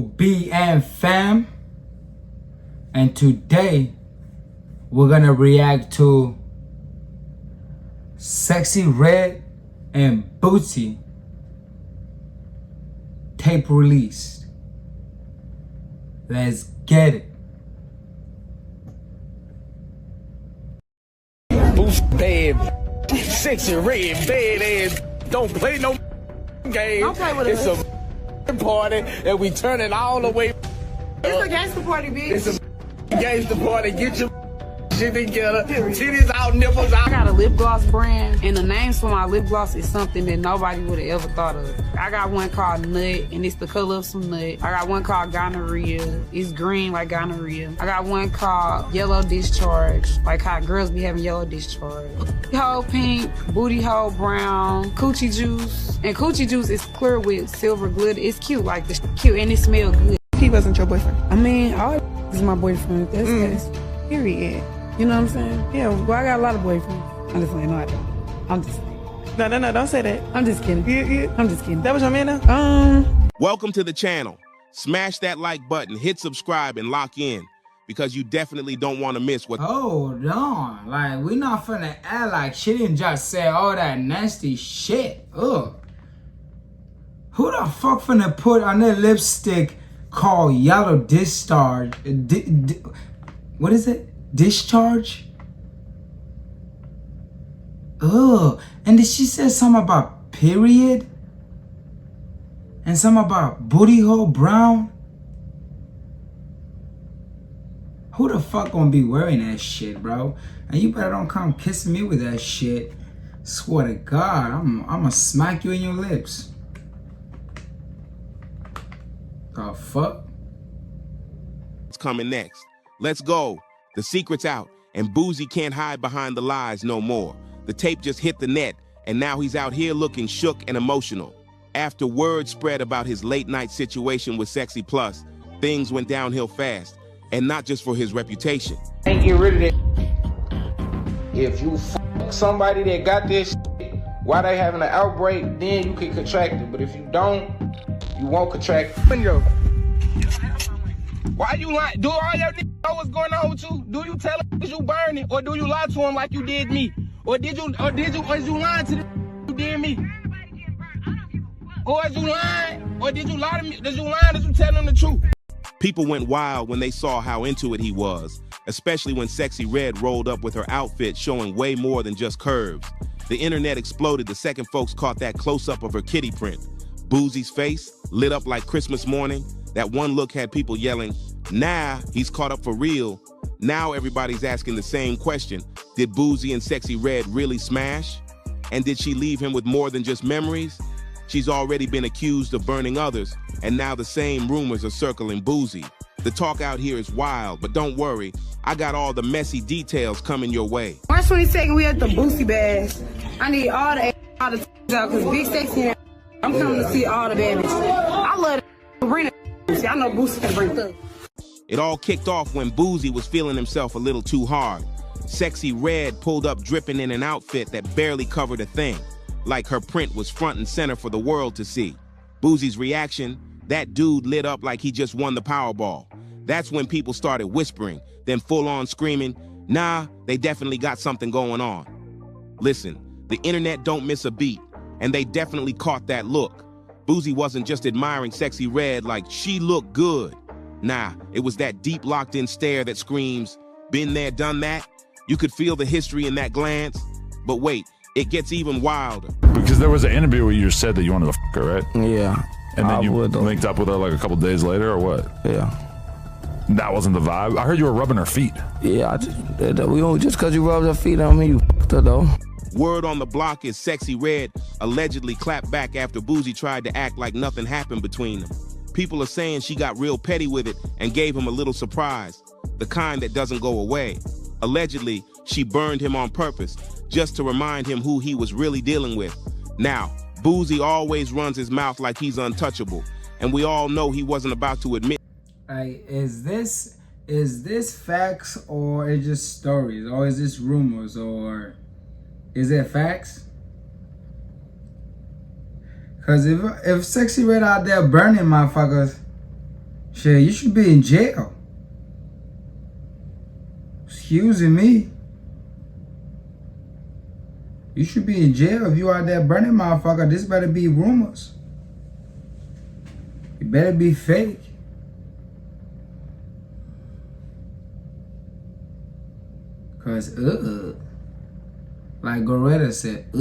BN fam, and today we're gonna react to Sexyy Red and Boosie tape released. Let's get it. Boosie bad, Sexyy Red bad ass. Don't play no game. Don't play with it's us. A party and we turn it all the way. It's a gangster party, bitch. It's a gangster party. Get your shit together. Titties out, nipples out. I got a lip gloss brand, and the names for my lip gloss is something that nobody would have ever thought of. I got one called Nut, and it's the color of some nut. I got one called Gonorrhea. It's green like gonorrhea. I got one called Yellow Discharge, like how girls be having yellow discharge. Hole pink, booty hole brown, coochie juice. And coochie juice is clear with silver glitter. It's cute, like the cute, and it smells good. He wasn't your boyfriend. I mean, all is my boyfriend. That's period. You know what I'm saying? Yeah, well, I got a lot of boyfriends. I'm just saying, no, I don't. I'm just saying. No, don't say that. I'm just kidding. I'm just kidding. That was your man now? Welcome to the channel. Smash that like button, hit subscribe, and lock in, because you definitely don't want to miss what. Hold on, like we not finna act like she didn't just say all that nasty shit. Ugh. Who the fuck finna put on their lipstick called Yellow Discharge? What is it? Discharge? Ugh. And then she said something about period? And something about booty hole brown? Who the fuck gonna be wearing that shit, bro? And you better don't come kissing me with that shit. Swear to God, I'm gonna smack you in your lips. The fuck? What's coming next? Let's go. The secret's out, and Boosie can't hide behind the lies no more. The tape just hit the net, and now he's out here looking shook and emotional. After word spread about his late-night situation with Sexy Plus, things went downhill fast, and not just for his reputation. Ain't get rid of that. If you fuck somebody that got this shit, while they having an outbreak, then you can contract it. But if you don't, you won't contract it. Why you lying? Do all your niggas know what's going on with you? Do you tell them you burn it, or do you lie to them like you did me? Or is you lying to them you did me? Or is you lying? Or did you lie to me? Did you lie? Did you tell them the truth? People went wild when they saw how into it he was, especially when Sexyy Red rolled up with her outfit showing way more than just curves. The internet exploded the second folks caught that close-up of her kitty print. Boosie's face lit up like Christmas morning. That one look had people yelling, "Nah, he's caught up for real." Now everybody's asking the same question. Did Boosie and Sexyy Red really smash? And did she leave him with more than just memories? She's already been accused of burning others, and now the same rumors are circling Boosie. The talk out here is wild, but don't worry, I got all the messy details coming your way. March 22nd, we at the Boosie Bash. I need all the out, because Big Sexy and I'm coming to see all the bad bitches. I love the bring Boosie. I know Boosie can bring thugs. It all kicked off when Boosie was feeling himself a little too hard. Sexyy Red pulled up dripping in an outfit that barely covered a thing, like her print was front and center for the world to see. Boosie's reaction, that dude lit up like he just won the Powerball. That's when people started whispering, then full-on screaming, nah, they definitely got something going on. Listen, the internet don't miss a beat, and they definitely caught that look. Boosie wasn't just admiring Sexyy Red like she looked good. Nah, it was that deep locked-in stare that screams, been there, done that. You could feel the history in that glance. But wait, it gets even wilder. Because there was an interview where you sared that you wanted to fuck her, right? Yeah. And then you linked up with her like a couple days later, or what? Yeah. That wasn't the vibe. I heard you were rubbing her feet. Yeah, just because you rubbed her feet on me, you fucked her though. Word on the block is Sexyy Red allegedly clapped back after Boosie tried to act like nothing happened between them. People are saying she got real petty with it and gave him a little surprise, the kind that doesn't go away. Allegedly, she burned him on purpose, just to remind him who he was really dealing with. Now, Boosie always runs his mouth like he's untouchable, and we all know he wasn't about to admit. Like, is this facts, or is just stories, or is this rumors, or is it facts? Cause if Sexyy Red out there burning motherfuckers, Shit, you should be in jail. Excuse me. You should be in jail if you out there burning motherfucker. This better be rumors. It better be fake. Cause like Goretta said,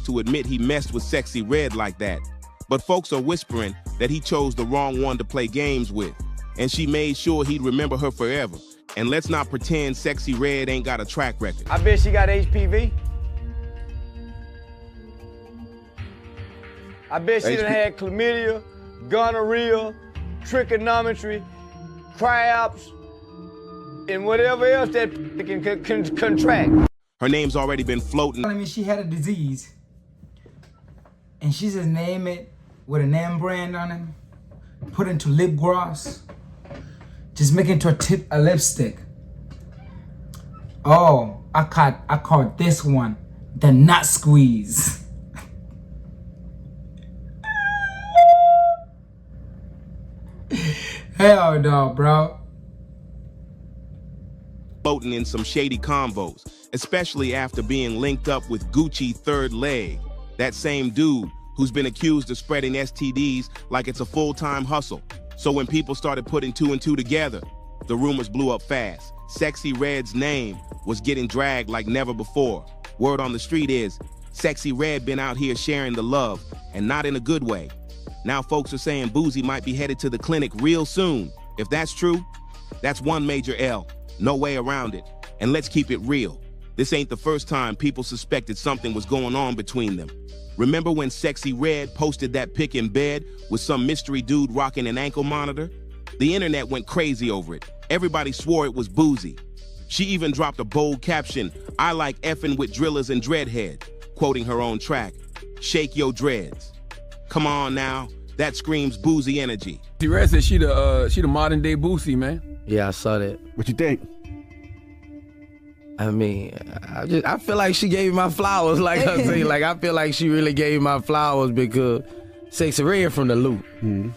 to admit he messed with Sexyy Red like that, but folks are whispering that he chose the wrong one to play games with, and she made sure he'd remember her forever. And let's not pretend Sexyy Red ain't got a track record. I bet she got HPV. I bet she done had chlamydia, gonorrhea, trigonometry, cryopts, and whatever else that can contract. Her name's already been floating. I mean, she had a disease, and she just named it with a name brand on it, put into lip gloss, just make it into a lipstick. Oh, I caught this one the nut squeeze. Hell no, bro. Floating in some shady convos, especially after being linked up with Gucci third leg, that same dude who's been accused of spreading STDs like it's a full-time hustle. So when people started putting two and two together, the rumors blew up fast. Sexyy Red's name was getting dragged like never before. Word on the street is, Sexyy Red been out here sharing the love, and not in a good way. Now folks are saying Boosie might be headed to the clinic real soon. If that's true, that's one major L. No way around it. And let's keep it real. This ain't the first time people suspected something was going on between them. Remember when Sexyy Red posted that pic in bed with some mystery dude rocking an ankle monitor? The internet went crazy over it. Everybody swore it was Boosie. She even dropped a bold caption, "I like effing with drillers and dreadheads," quoting her own track, "Shake Your Dreads." Come on now, that screams Boosie energy. Sexyy Red said she the modern day Boosie, man. Yeah, I saw that. What you think? I mean, I feel like she gave me my flowers. Like I say, like I feel like she really gave me my flowers because Sexyy Red from the loop. Mm-hmm.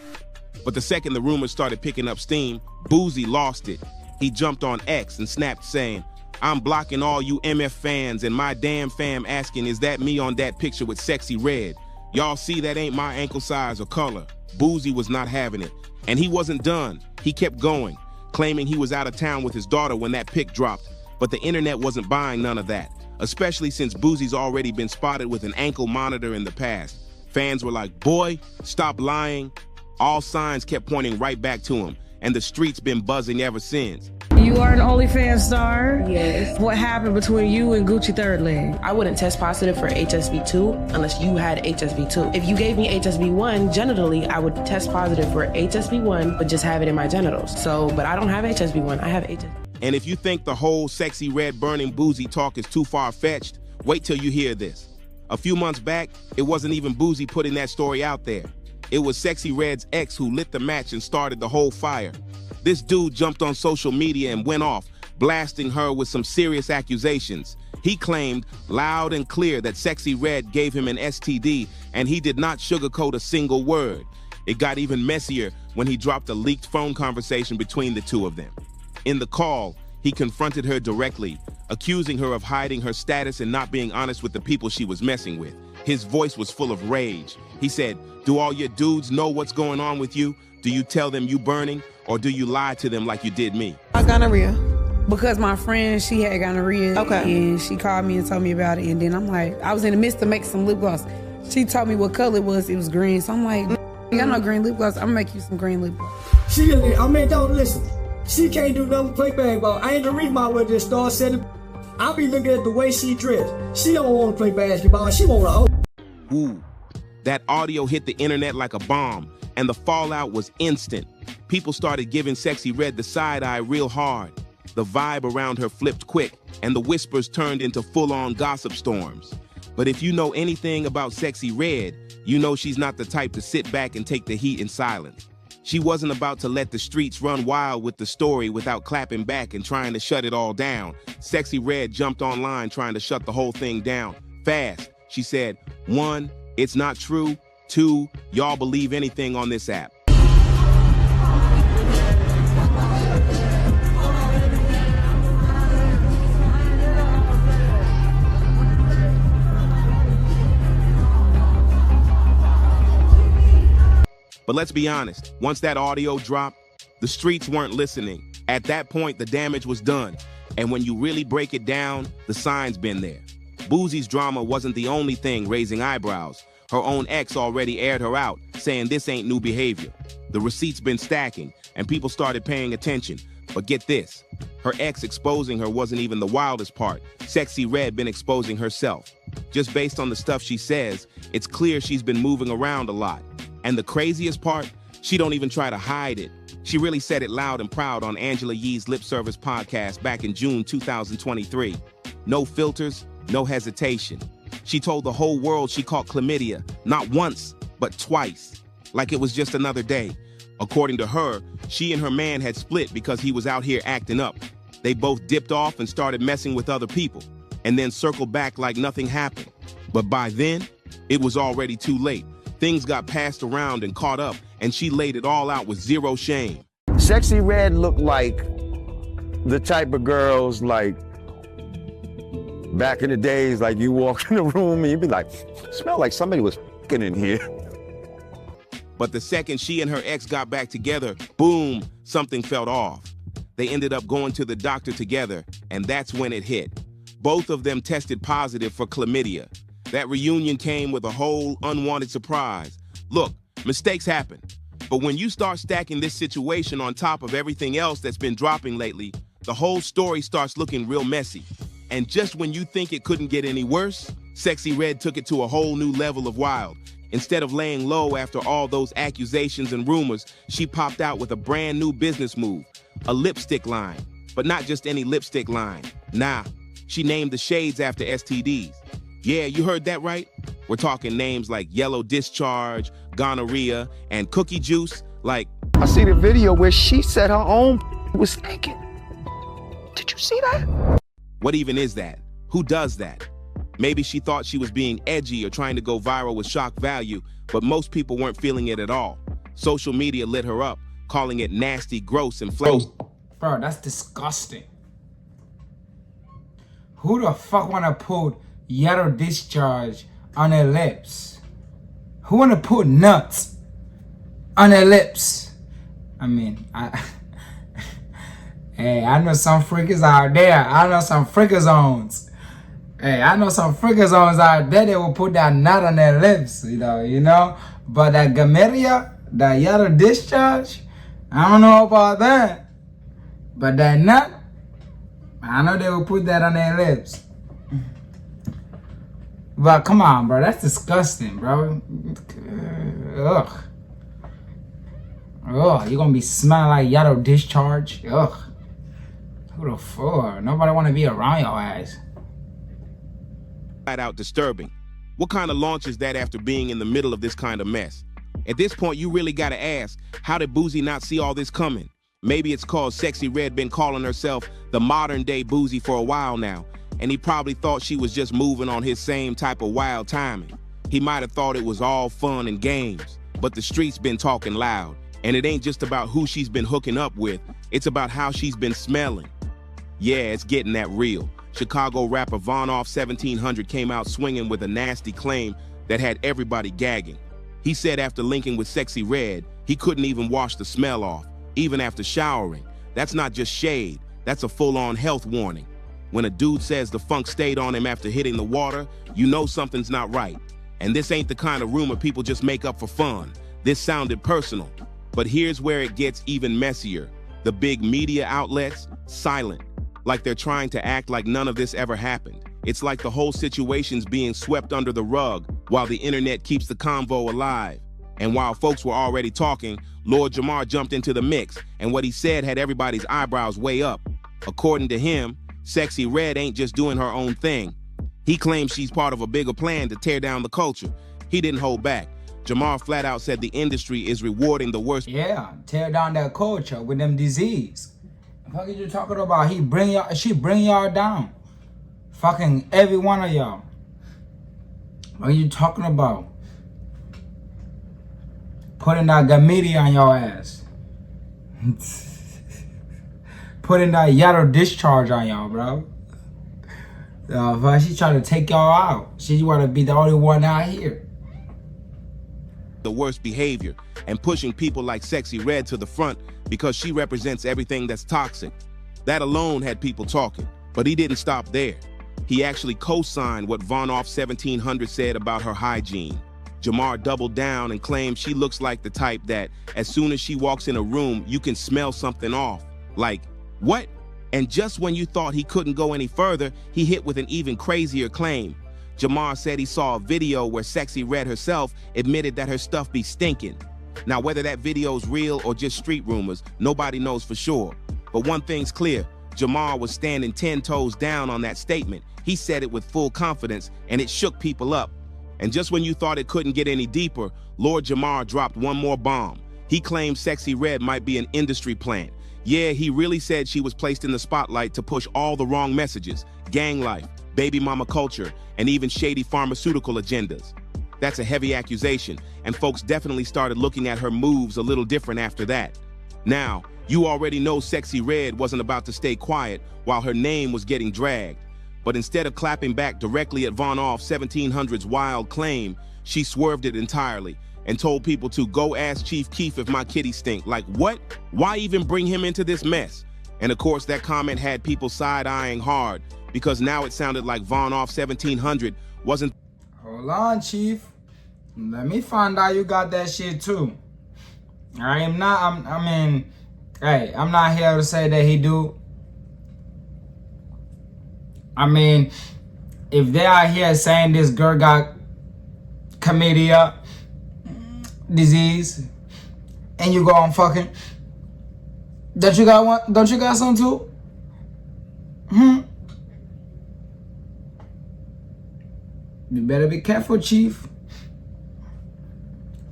But the second the rumors started picking up steam, Boosie lost it. He jumped on X and snapped saying, "I'm blocking all you MF fans and my damn fam asking, is that me on that picture with Sexyy Red? Y'all see that ain't my ankle size or color." Boosie was not having it. And he wasn't done. He kept going, claiming he was out of town with his daughter when that pic dropped. But the internet wasn't buying none of that, especially since Boosie's already been spotted with an ankle monitor in the past. Fans were like, "Boy, stop lying." All signs kept pointing right back to him, and the streets been buzzing ever since. You are an OnlyFans star? Yes. What happened between you and Gucci third leg? I wouldn't test positive for HSV2 unless you had HSV2. If you gave me HSV1 genitally, I would test positive for HSV1, but just have it in my genitals. So, but I don't have HSV1, I have HSV. And if you think the whole Sexyy Red burning Boosie talk is too far-fetched, wait till you hear this. A few months back, it wasn't even Boosie putting that story out there. It was Sexyy Red's ex who lit the match and started the whole fire. This dude jumped on social media and went off, blasting her with some serious accusations. He claimed loud and clear that Sexyy Red gave him an STD, and he did not sugarcoat a single word. It got even messier when he dropped a leaked phone conversation between the two of them. In the call, he confronted her directly, accusing her of hiding her status and not being honest with the people she was messing with. His voice was full of rage. He said, "Do all your dudes know what's going on with you? Do you tell them you burning, or do you lie to them like you did me?" Gonorrhea. Because my friend, she had gonorrhea. Okay. And she called me and told me about it. And then I'm like, I was in the midst of making some lip gloss. She told me what color it was. It was green. So I'm like, you got no green lip gloss? I'm gonna make you some green lip gloss. Don't listen. She can't do nothing play basketball. I ain't the reason why I would just start setting. I'll be looking at the way she dressed. She don't want to play basketball. She want to. Ooh, that audio hit the internet like a bomb, and the fallout was instant. People started giving Sexyy Red the side eye real hard. The vibe around her flipped quick, and the whispers turned into full-on gossip storms. But if you know anything about Sexyy Red, you know she's not the type to sit back and take the heat in silence. She wasn't about to let the streets run wild with the story without clapping back and trying to shut it all down. Sexyy Red jumped online trying to shut the whole thing down. Fast. She said, 1, it's not true. 2, y'all believe anything on this app. But let's be honest, once that audio dropped, the streets weren't listening. At that point, the damage was done. And when you really break it down, the sign's been there. Boosie's drama wasn't the only thing raising eyebrows. Her own ex already aired her out, saying this ain't new behavior. The receipts been stacking, and people started paying attention. But get this, her ex exposing her wasn't even the wildest part. Sexyy Red been exposing herself. Just based on the stuff she says, it's clear she's been moving around a lot. And the craziest part, she don't even try to hide it. She really said it loud and proud on Angela Yee's Lip Service podcast back in June 2023. No filters, no hesitation. She told the whole world she caught chlamydia, not once, but twice, like it was just another day. According to her, she and her man had split because he was out here acting up. They both dipped off and started messing with other people, and then circled back like nothing happened. But by then, it was already too late. Things got passed around and caught up, and she laid it all out with zero shame. Sexyy Red looked like the type of girls like back in the days, like you walk in the room and you'd be like, smell like somebody was f***ing in here. But the second she and her ex got back together, boom, something felt off. They ended up going to the doctor together, and that's when it hit. Both of them tested positive for chlamydia. That reunion came with a whole unwanted surprise. Look, mistakes happen. But when you start stacking this situation on top of everything else that's been dropping lately, the whole story starts looking real messy. And just when you think it couldn't get any worse, Sexyy Red took it to a whole new level of wild. Instead of laying low after all those accusations and rumors, she popped out with a brand new business move, a lipstick line. But not just any lipstick line. Nah, she named the shades after STDs. Yeah, you heard that right. We're talking names like yellow discharge, gonorrhea, and cookie juice, like... I see the video where she said her own was stinking. Did you see that? What even is that? Who does that? Maybe she thought she was being edgy or trying to go viral with shock value, but most people weren't feeling it at all. Social media lit her up, calling it nasty, gross, and flagrant. Bro, that's disgusting. Who the fuck wanna put yellow discharge on their lips? Who wanna put nuts on their lips? I mean, hey, I know some freakers out there. I know some freaker zones. Hey, I know some freaker zones out there that will put that nut on their lips, you know. But that gonorrhea, that yellow discharge, I don't know about that. But that nut, I know they will put that on their lips. But come on, bro, that's disgusting, bro. Ugh. Ugh, you're gonna be smelling like yellow discharge. Ugh. Who the fuck? Nobody wanna be around your ass. Flat out disturbing. What kind of launch is that after being in the middle of this kind of mess? At this point, you really gotta ask, how did Boosie not see all this coming? Maybe it's cause Sexyy Red been calling herself the modern day Boosie for a while now, and he probably thought she was just moving on his same type of wild timing. He might have thought it was all fun and games, but the streets been talking loud, and it ain't just about who she's been hooking up with, it's about how she's been smelling. Yeah, it's getting that real. Chicago rapper Von Off 1700 came out swinging with a nasty claim that had everybody gagging. He said after linking with Sexyy Red, he couldn't even wash the smell off, even after showering. That's not just shade, that's a full-on health warning. When a dude says the funk stayed on him after hitting the water, you know something's not right. And this ain't the kind of rumor people just make up for fun. This sounded personal. But here's where it gets even messier. The big media outlets, silent. Like they're trying to act like none of this ever happened. It's like the whole situation's being swept under the rug while the internet keeps the convo alive. And while folks were already talking, Lord Jamar jumped into the mix, and what he said had everybody's eyebrows way up. According to him, Sexyy Red ain't just doing her own thing. He claims she's part of a bigger plan to tear down the culture. He didn't hold back. Jamar flat out said the industry is rewarding the worst. Yeah, tear down that culture with them disease. What are you talking about? She bring y'all down. Fucking every one of y'all. What are you talking about? Putting that gamete on your ass. Putting that yellow discharge on y'all, bro. She trying to take y'all out. She want to be the only one out here. The worst behavior and pushing people like Sexyy Red to the front because she represents everything that's toxic. That alone had people talking, but he didn't stop there. He actually co-signed what Von Off 1700 said about her hygiene. Jamar doubled down and claimed she looks like the type that as soon as she walks in a room, you can smell something off. Like, what? And just when you thought he couldn't go any further, he hit with an even crazier claim. Jamar said he saw a video where Sexyy Red herself admitted that her stuff be stinking. Now, whether that video's real or just street rumors, nobody knows for sure. But one thing's clear, Jamar was standing 10 toes down on that statement. He said it with full confidence, and it shook people up. And just when you thought it couldn't get any deeper, Lord Jamar dropped one more bomb. He claimed Sexyy Red might be an industry plant. Yeah, he really said she was placed in the spotlight to push all the wrong messages, gang life, baby mama culture, and even shady pharmaceutical agendas. That's a heavy accusation, and folks definitely started looking at her moves a little different after that. Now, you already know Sexyy Red wasn't about to stay quiet while her name was getting dragged. But instead of clapping back directly at Von Off 1700's wild claim, she swerved it entirely and told people to go ask Chief Keef if my kitty stink. Like, what? Why even bring him into this mess? And of course, that comment had people side-eyeing hard because now it sounded like Von Off 1700 wasn't. Hold on, Chief. Let me find out you got that shit too. I'm not here to say that he do. I mean, if they are here saying this girl got chlamydia disease and you go on fucking, don't you got one? Don't you got some too? You better be careful, Chief.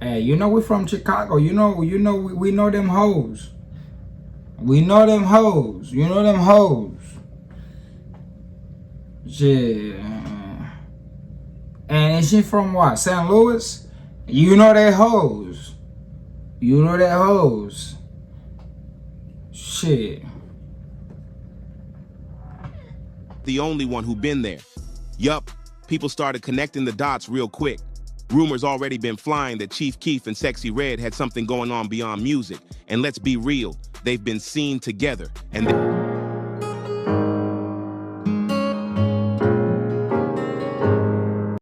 Hey, you know we're from Chicago. We know them hoes. We know them hoes. You know them hoes. Shit. And is she from what? St. Louis? You know they hoes. You know they hoes. Shit. The only one who been there. Yup, people started connecting the dots real quick. Rumors already been flying that Chief Keef and Sexyy Red had something going on beyond music. And let's be real, they've been seen together. And